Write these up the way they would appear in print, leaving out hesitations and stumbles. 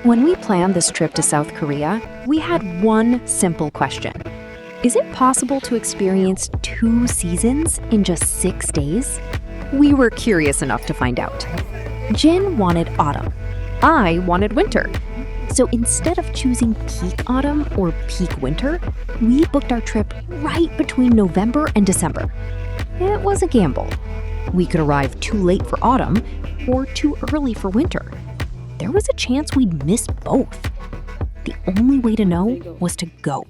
When we planned this trip to South Korea, we had one simple question. Is it possible to experience 2 seasons in just 6 days? We were curious enough to find out. Jin wanted autumn. I wanted winter. So instead of choosing peak autumn or peak winter, we booked our trip right between November and December. It was a gamble. We could arrive too late for autumn or too early for winter. There was a chance we'd miss both. The only way to know was to go.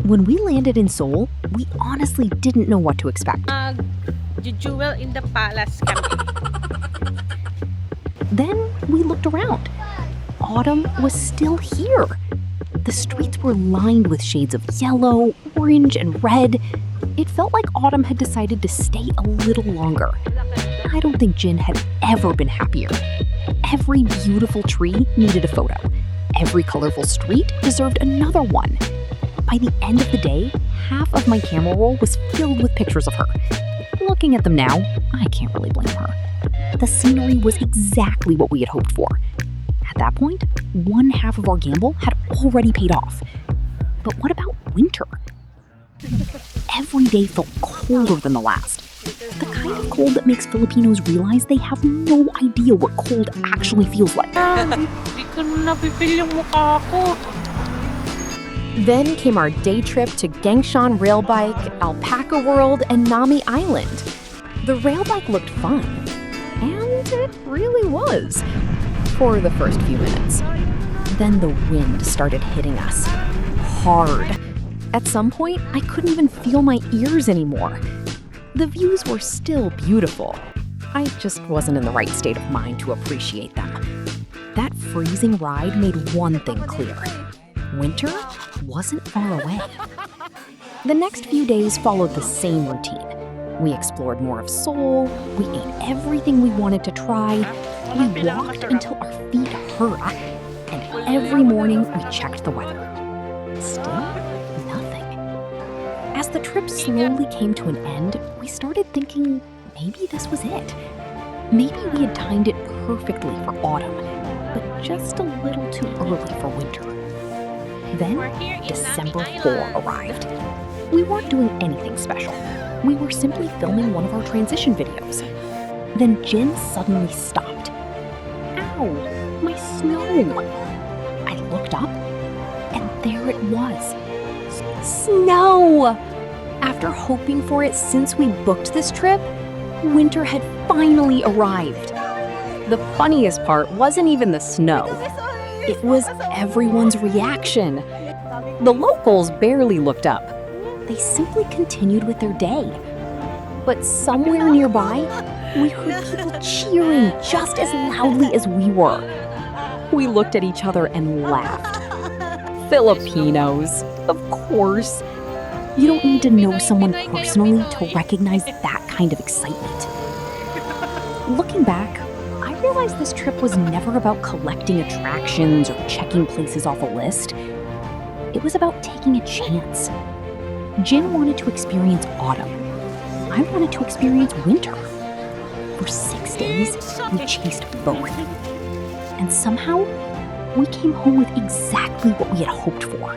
When we landed in Seoul, we honestly didn't know what to expect. Jewel in the palace kami. Then we looked around. Autumn was still here. The streets were lined with shades of yellow, orange, and red. It felt like autumn had decided to stay a little longer. I don't think Jin had ever been happier. Every beautiful tree needed a photo. Every colorful street deserved another one. By the end of the day, half of my camera roll was filled with pictures of her. Looking at them now, I can't really blame her. The scenery was exactly what we had hoped for. At that point, one half of our gamble had already paid off. But what about winter? Every day felt colder than the last. The kind of cold that makes Filipinos realize they have no idea what cold actually feels like. Di ko na napipil yung mukha ko. Then came our day trip to Gangchon Rail Bike, Alpaca World, and Nami Island. The rail bike looked fun, and it really was, for the first few minutes. Then the wind started hitting us, hard. At some point, I couldn't even feel my ears anymore. The views were still beautiful. I just wasn't in the right state of mind to appreciate them. That freezing ride made one thing clear. Winter wasn't far away. The next few days followed the same routine. We explored more of Seoul, we ate everything we wanted to try, we walked until our feet hurt, and every morning we checked the weather. Still nothing. As the trip slowly came to an end, we started thinking maybe this was it. Maybe we had timed it perfectly for autumn, but just a little too early for winter. Then, December 4 arrived. We weren't doing anything special. We were simply filming one of our transition videos. Then Jin suddenly stopped. Ow, my snow! I looked up, and there it was. Snow! After hoping for it since we booked this trip, winter had finally arrived. The funniest part wasn't even the snow. It was everyone's reaction. The locals barely looked up. They simply continued with their day. But somewhere nearby, we heard people cheering just as loudly as we were. We looked at each other and laughed. Filipinos, of course. You don't need to know someone personally to recognize that kind of excitement. Looking back, I realized this trip was never about collecting attractions or checking places off a list. It was about taking a chance. Jin wanted to experience autumn. I wanted to experience winter. For 6 days, we chased both. And somehow, we came home with exactly what we had hoped for.